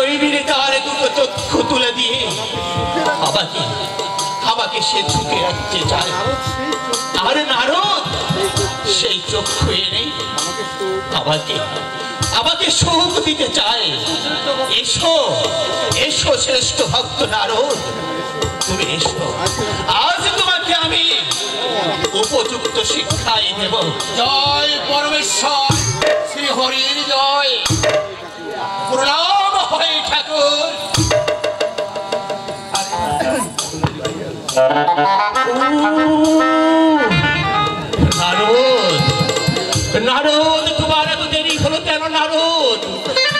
জৈবিনে তার দুটো চক্ষু তুলে দিয়ে আমাকে সে ঝুঁকে রাখতে চায়। আর নারদ সেই চক্ষু এনে আমাকে সুখ দিতে চায়। এসো এসো শ্রেষ্ঠ ভক্ত নারদ, তুমি এসো, আজ তোমাকে আমি উপযুক্ত শিক্ষাই দেব। জয় পরমেশ্বর, শ্রী হরির জয়। প্রণাম হয় ঠাকুর। নারদ, তোমার এত দেরি হলো কেন নারদ?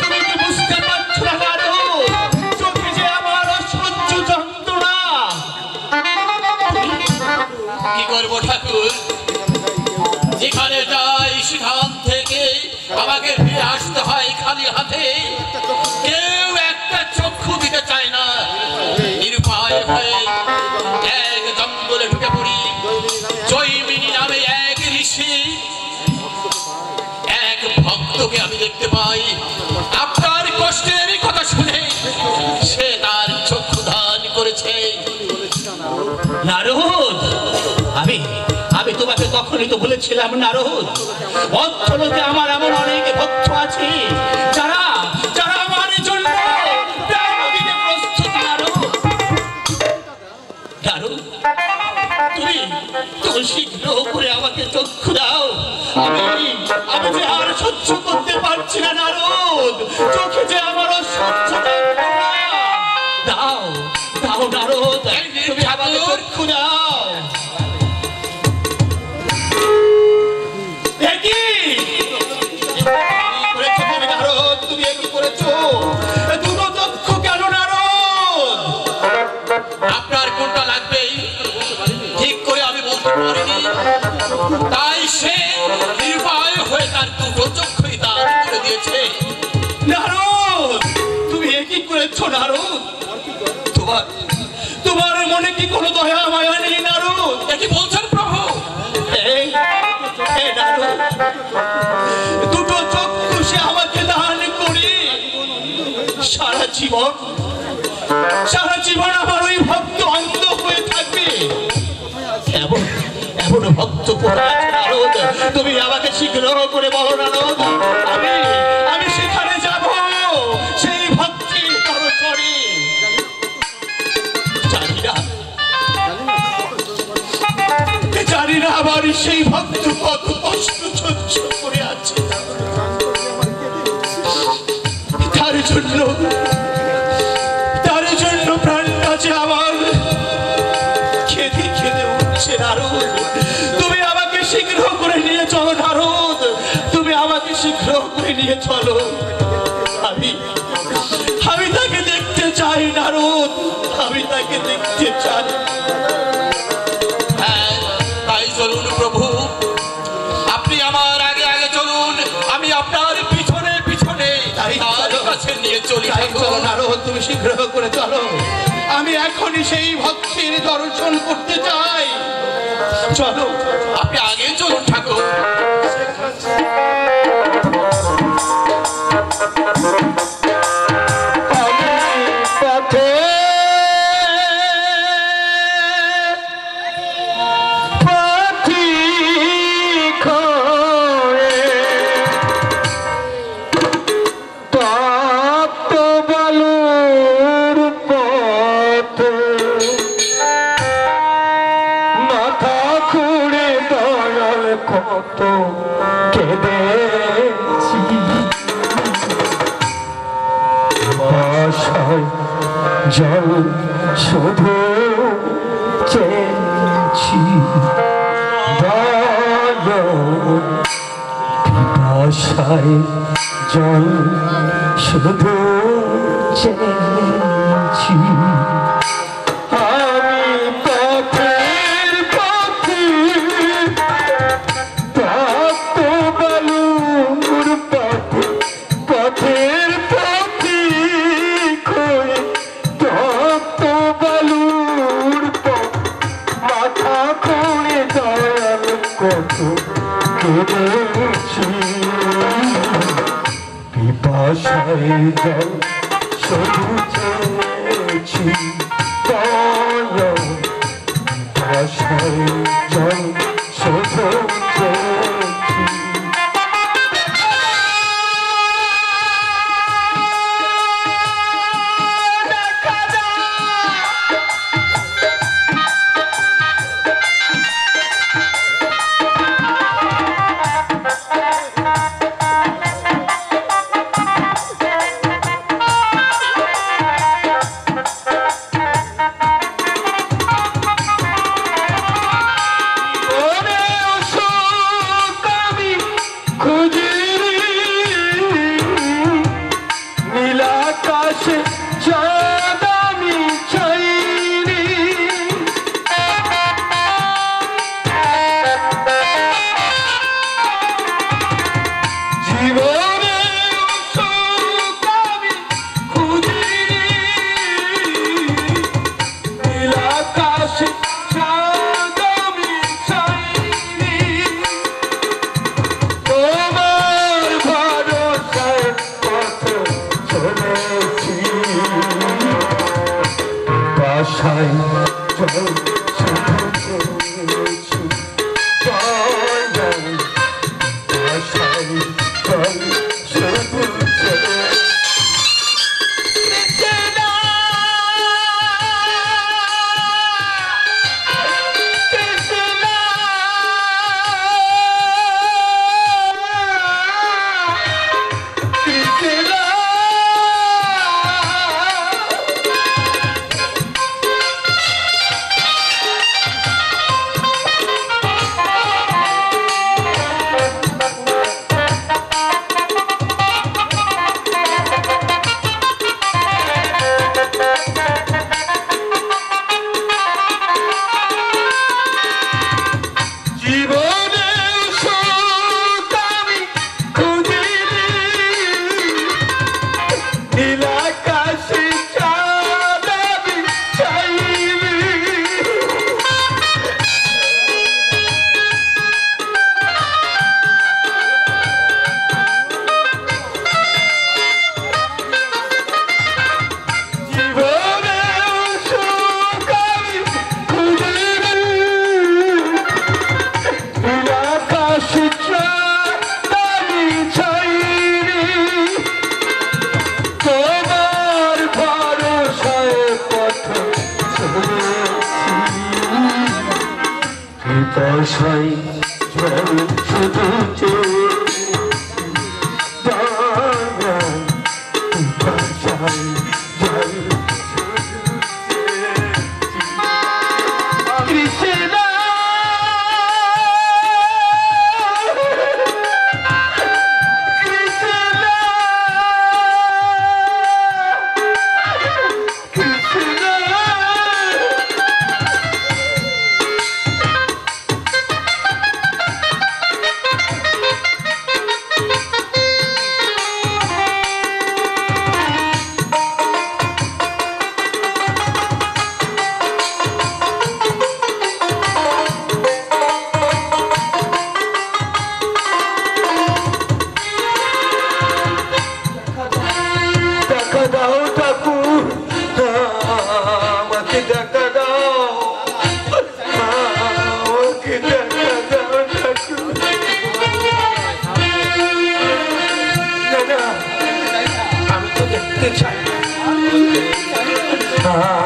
তুমি কি বুঝতে পারছো না নারদ? চোখে যে আমার অসহ্য যন্ত্রণা। কি করবো ঠাকুর, যেখানে যাই সেখান থেকে আমাকে ফিরে আসতে হয় খালি হাতে। কেউ একটা চক্ষু দিতে চায় না। নিরুপায় হয়ে এক জঙ্গলে ঢুকে পড়ি। জৈমিনী নামে এক ঋষি, এক ভক্তকে আমি দেখতে পাই। আপনার কষ্টের কথা শুনে সে তার চক্ষু দান করেছে। নারদ, আমি তোমাকে তখনই তো বলেছিলাম নারদ, অঞ্চলতে আমার এমন অনেক ভক্ত আছে যারা আমার জন্য প্রাণ দিতে প্রস্তুত। নারদ, তুমি শীঘ্র করে আমাকে চক্ষু দাও। আমি যে আর সহ্য করতে পারছি না নারদ, চোখে যে আমার অসহ্য যন্ত্রণা। দাও দাও নারদ, তুমি আমাকে চক্ষু দাও। আপনার কোনটা লাগবে ঠিক করে আমি বলতে পারিনি, তাই সে নির্ভয় হয়ে তার দুটো চক্ষুই দান করে দিয়েছে। নারদ, তুমি একই করেছো নারদ? তোমার মনে কি কোনো দয়া মায়া নেই নারদ? কি বলছেন প্রভু? নারদ, দুটো চক্ষু সে আমাকে দান করে সারা জীবন আমার ওই ভক্ত অন্ধ হয়ে থাকবে। এমন ভক্ত নারদ, তুমি আমাকে শীঘ্র করে বলো নারদ, আমি সেখানে যাব, সেই ভক্তির তরচরে। জানি না আমার সেই ভক্ত কত কষ্ট সহ্য করে আছে। তার জন্য প্রাণটা যে আমার খেতে উঠছে নারদ। তুমি আমাকে শীঘ্র করে নিয়ে চলো নারদ, তুমি আমাকে শীঘ্র করে নিয়ে চলো। আমি তাকে দেখতে চাই নারদ, আমি তাকে দেখতে চাই। হ্যাঁ, তাই চলুন প্রভু, আপনি আমার আগে আগে চলুন, আমি আপনার পিছনে পিছনে তার কাছে নিয়ে চলি। চলো নারদ, তুমি শীঘ্র করে চলো, আমি এখনই সেই ভক্তির দর্শন করতে চাই। চলো, আপনি আগে চলুন ঠাকুর। জল শুধু চেয়েছি, পিপাসায় জল শুধু চেয়েছি। পিপাসায় জল শুধু চেয়েছি দয়াল আশায় জল শুধু চেয়েছি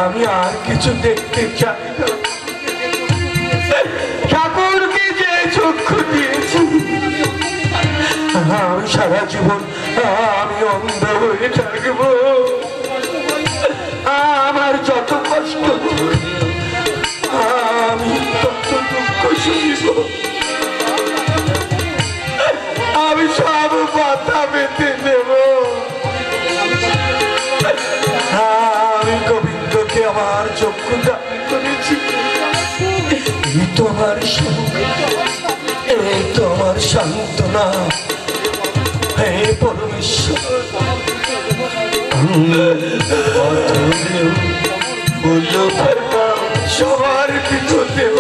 আমি আর কিছু দেখতে চাই না ঠাকুরকে যে চক্ষু দিয়েছি আমি সারা জীবন আমি অন্ধ হয়ে থাকবো আমার যত কষ্ট আমি তত দুঃখ শুনিব আমি সব মাথা বেঁধে নেব আমি গোবিন্দকে আমার চক্ষু দান করেছি এই তোমার সুখ এই তোমার সান্ত্বনা হে পরমেশ্বর সবার কিছু দেব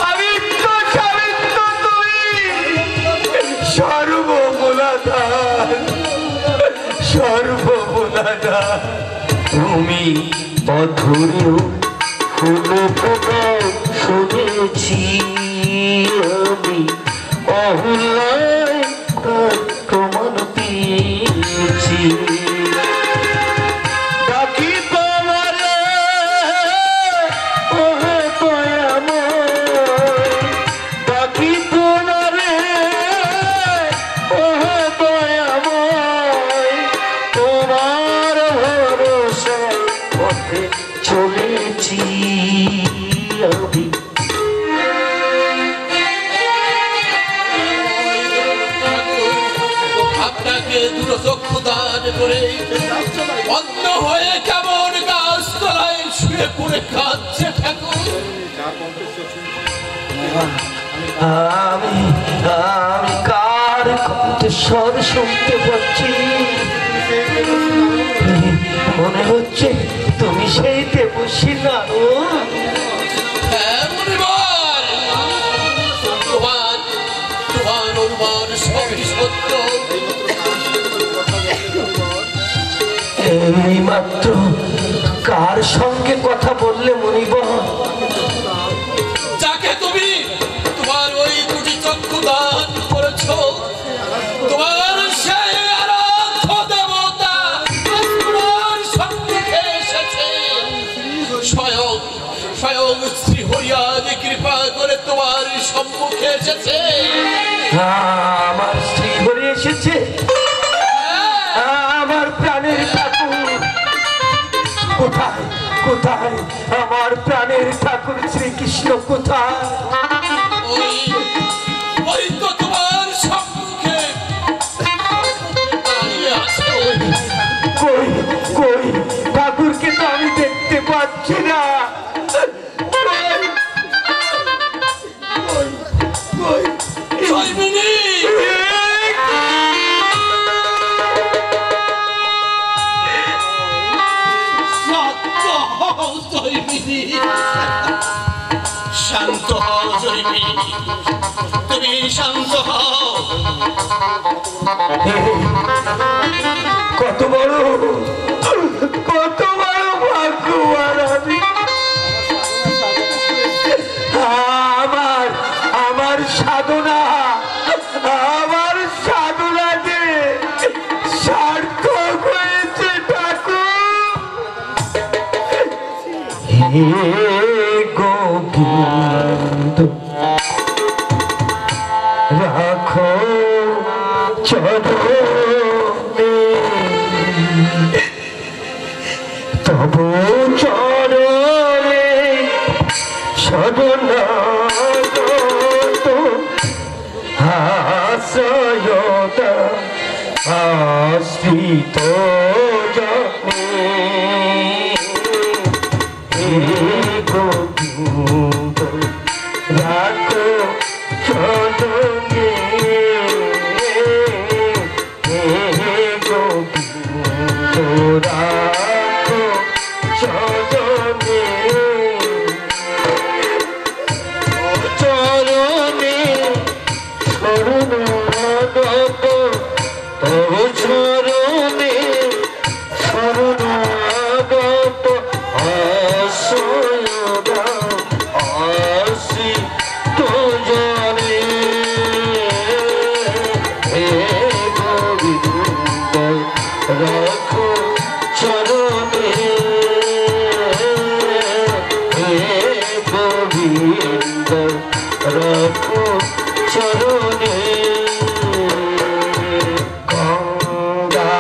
আমি তো স্বামী তো তুই সর্বমূলাধার সর্বমূলাধার তুমি অধুরেও ফুল ফোটা শুনেছি আমি অহুলায় তার প্রমাণ পেয়েছি ডাকি তোমারে ওহে দয়াময় ডাকি তোমারে ওহে দয়াময় তোমার ভরসায় পথে চলেছি আমি আপনাকে দূরচক্ষু দান করে অন্য হয়ে কেমন গাছতলায় শুয়ে পড়ে কাঁদছে ঠাকুর। আমি আমি কার কণ্ঠস্বর শুনতে পাচ্ছি মনে হচ্ছে তুমি সেই দেবশ্রী নারদ তোমার অনুমান সবই সত্য। এই মাত্র কার সঙ্গে কথা বললে মনিব যাকে তুমি তোমার ওই দুটি চক্ষু দান করেছ তোমার সেই আরাধ্য দেবতা তোমার সম্মুখে এসেছে স্বয়ং স্বয়ং শ্রী হরিয়াদি কৃপা করে তোমার সম্মুখে এসেছে। আমার স্ত্রী হরি এসেছে আমার প্রাণের ঠাকুর কোথায় কোথায় আমার প্রাণের ঠাকুর শ্রীকৃষ্ণ কোথায় ওই তো তোমার সম্মুখে দাঁড়িয়ে আছে। কই কই ঠাকুরকে তো আমি দেখতে পাচ্ছি না জয়মিনী শান্ত হও জয়মিনী তুমি শান্ত হও কত বড় ভাগ্যবান আমি আমার সাধনা যে সার্থক হয়েছে ঠাকুর হে গোবিন্দ রাখো চরণে তব চরণে শরণাগত আশ্রয়তা আশ্রিত জনে হে গোবিন্দ রাখো চরণে হে গোবিন্দ রাখো চরণে চরণে শরণাগত তব চরণে শরণাগত আশ্রয়দা আশ্রিত জনে হে গোবিন্দ রাখো চরণে হে গোবিন্দ রাখো চরণে গঙ্গা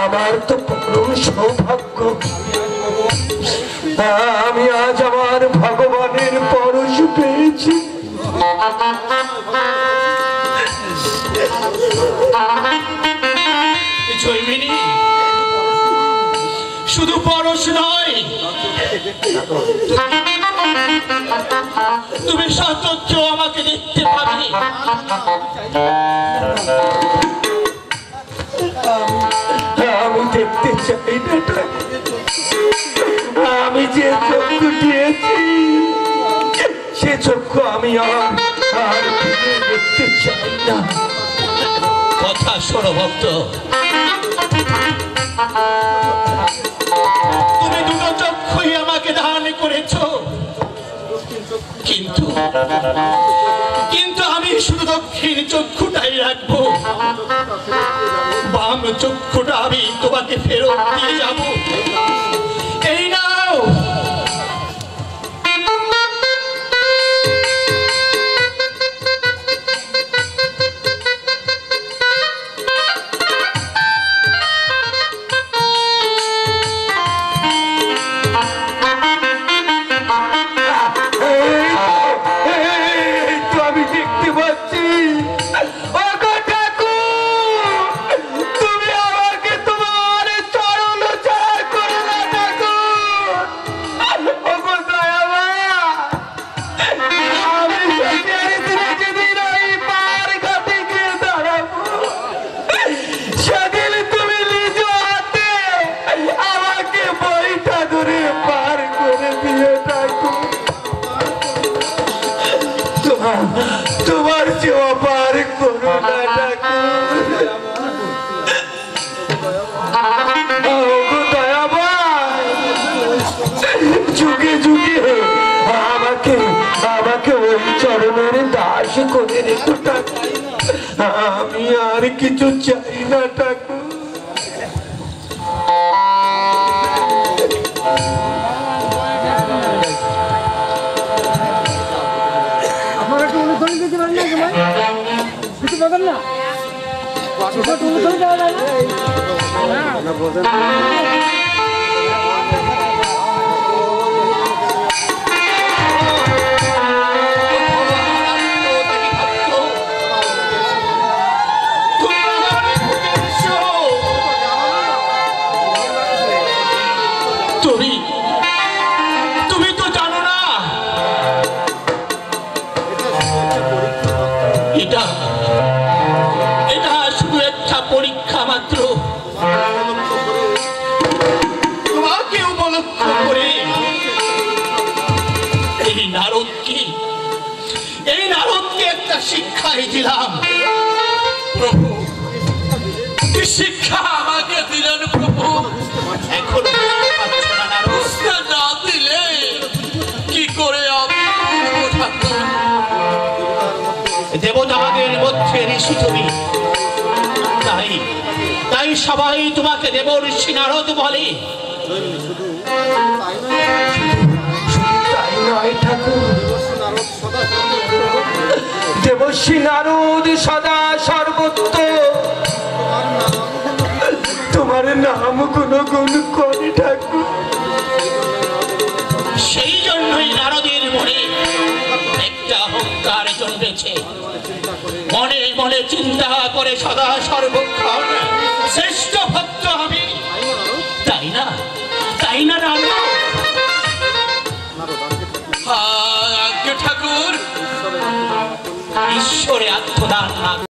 আমার তো পরম সৌভাগ্য, আমি আজ আমার ভগবানের পরশ পেয়েছি। জৈমিনী, শুধু পরশ নয়, তুমি সতত্র আমাকে দেখতে পাবে। আমি দেখতে চাই না, আমি যে চক্ষু দিয়েছি সে চক্ষু আমি আর ফিরে দেখতে চাই না। কথা শোনো ভক্ত, তুমি দুটো চক্ষুই আমাকে দান করেছ, কিন্তু আমি শুধু দক্ষিণ চক্ষুটাই রাখবো, বাম চক্ষুটা আমি তোমাকে ফেরত দিয়ে যাব। এই নাও। তোমার যে অপার করুণা যুগে যুগে আমাকে ওই চরণের দাস করে রেখো ঠাকুর, আমি আর কিছু চাই না ঠাকুর। তুমি তো জানো না এটা শুধু একটা পরীক্ষা মাত্র। তোমাকে উপলক্ষ করে এই নারদকে একটা শিক্ষাই দিলাম। প্রভু, কি শিক্ষা আমাকে দিলেন প্রভু? এখন বুঝতে না দিলে কি করে আমি ঠাকুর? দেবতাদের মধ্যে ঋষি তুমি, তাই সবাই তোমাকে দেবর্ষি নারদ বলে। তাই নয় ঠাকুর, দেবর্ষি নারদ সদা সর্বত্র তোমার নাম গুণগুণ করে ঠাকুর। সেই জন্যই নারদের মনে একটা অহংকার জন্মেছে, মনে মনে চিন্তা করে সদা সর্বক্ষণ শ্রেষ্ঠ ভক্ত আমি, তাই না নারদ? ঠাকুর, ঈশ্বরে আত্মদান না